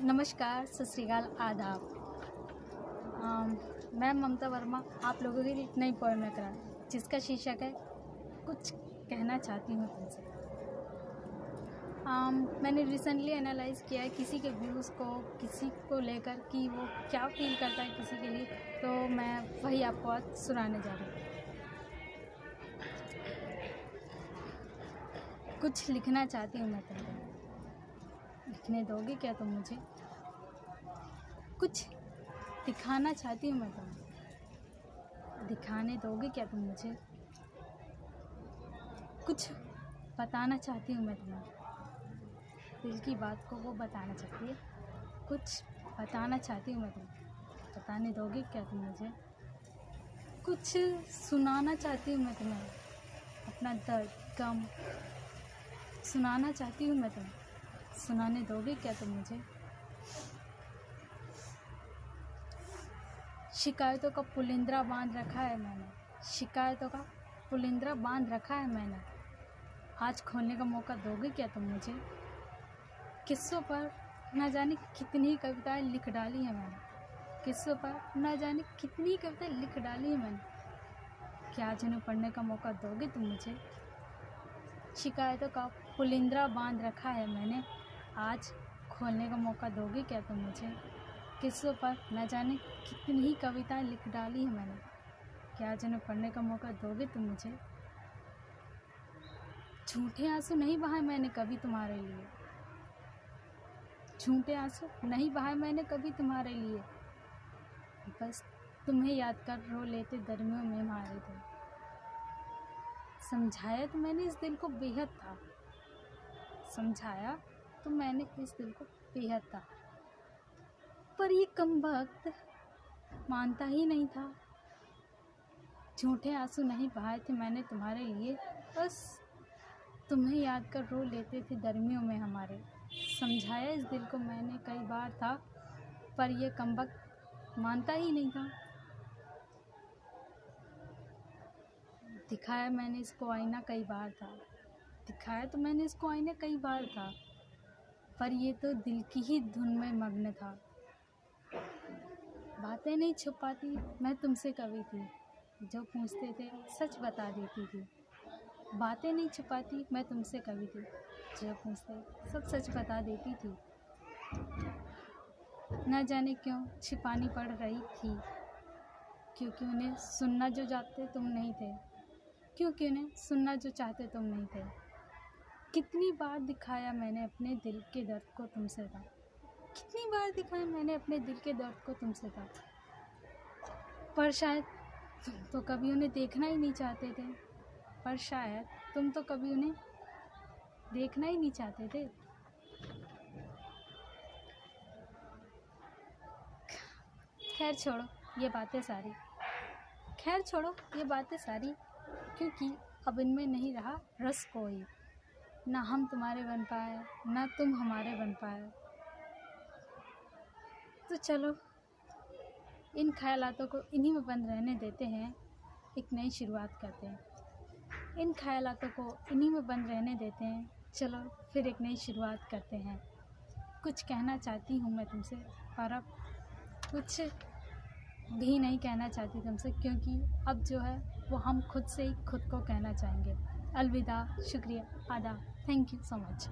नमस्कार, सत श्री अकाल, आदाब। मैं ममता वर्मा आप लोगों के लिए एक नई पोएम लेकर आई, जिसका शीर्षक है कुछ कहना चाहती हूँ तुमसे। मैंने रिसेंटली एनालाइज़ किया है किसी के व्यूज़ को, किसी को लेकर कि वो क्या फील करता है किसी के लिए, तो मैं वही आपको आज सुनाने जा रही हूँ। कुछ लिखना चाहती हूँ मैं तुमको, लिखने दोगे क्या तुम मुझे? कुछ दिखाना चाहती हूँ मैं तुम्हें, दिखाने दोगे क्या तुम मुझे? कुछ बताना चाहती हूँ मैं तुम्हें, दिल की बात को वो बताना चाहती है। कुछ बताना चाहती हूँ मैं तुम्हें, बताने दोगे क्या तुम मुझे? कुछ सुनाना चाहती हूँ मैं तुम्हें, अपना दर्द गम सुनाना चाहती हूँ मैं तुम्हें, सुनाने दोगे क्या तुम मुझे? शिकायतों का पुलिंद्रा बांध रखा है मैंने, शिकायतों का पुलिंद्रा बांध रखा है मैंने, आज खोलने का मौका दोगे क्या तुम मुझे? किस्सों पर न जाने कितनी कविताएं लिख डाली है मैंने, किस्सों पर न जाने कितनी कविताएं लिख डाली है मैंने, क्या आज उन्हें पढ़ने का मौका दोगे तुम मुझे? शिकायतों का पुलिंद्रा बांध रखा है मैंने, आज खोलने का मौका दोगे क्या तुम मुझे? किस्सों पर न जाने कितनी ही कविताएं लिख डाली है मैंने, क्या आज उन्हें पढ़ने का मौका दोगे तुम मुझे? झूठे आंसू नहीं बहाए मैंने कभी तुम्हारे लिए, झूठे आंसू नहीं बहाए मैंने कभी तुम्हारे लिए, बस तुम्हें याद कर रो लेते दरमियों में मारे थे। समझाया तो मैंने इस दिल को बेहद था, समझाया तो मैंने इस दिल को बेहद था, पर ये कमबख्त मानता ही नहीं था। झूठे आंसू नहीं बहाए थे मैंने तुम्हारे लिए, बस तुम्हें याद कर रो लेते थे दरमियों में हमारे। समझाया इस दिल को मैंने कई बार था, पर ये कमबख्त मानता ही नहीं था। दिखाया मैंने इसको आईना कई बार था, दिखाया तो मैंने इसको आईना कई बार था, पर ये तो दिल की ही धुन में मग्न था। बातें नहीं छुपाती मैं तुमसे कभी थी, जो पूछते थे सच बता देती थी। बातें नहीं छुपाती मैं तुमसे कभी थी, जो पूछते सब सच बता देती थी। न जाने क्यों छिपानी पड़ रही थी, क्योंकि उन्हें सुनना जो चाहते तुम नहीं थे, क्योंकि उन्हें सुनना जो चाहते तुम नहीं थे। कितनी बार दिखाया मैंने अपने दिल के दर्द को तुमसे था, कितनी बार दिखाया मैंने अपने दिल के दर्द को तुमसे था, पर शायद तुम तो कभी उन्हें देखना ही नहीं चाहते थे, पर शायद तुम तो कभी उन्हें देखना ही नहीं चाहते थे। खैर छोड़ो ये बातें सारी, खैर छोड़ो ये बातें सारी, क्योंकि अब इनमें नहीं रहा रस कोई। ना हम तुम्हारे बन पाए, ना तुम हमारे बन पाए। तो चलो इन ख्यालातों को इन्हीं में बंद रहने देते हैं, एक नई शुरुआत करते हैं। इन ख्यालातों को इन्हीं में बंद रहने देते हैं, चलो फिर एक नई शुरुआत करते हैं। कुछ कहना चाहती हूँ मैं तुमसे, पर अब कुछ भी नहीं कहना चाहती तुमसे, क्योंकि अब जो है वो हम खुद से ही खुद को कहना चाहेंगे। अलविदा, शुक्रिया, आदाब, थैंक यू सो मच।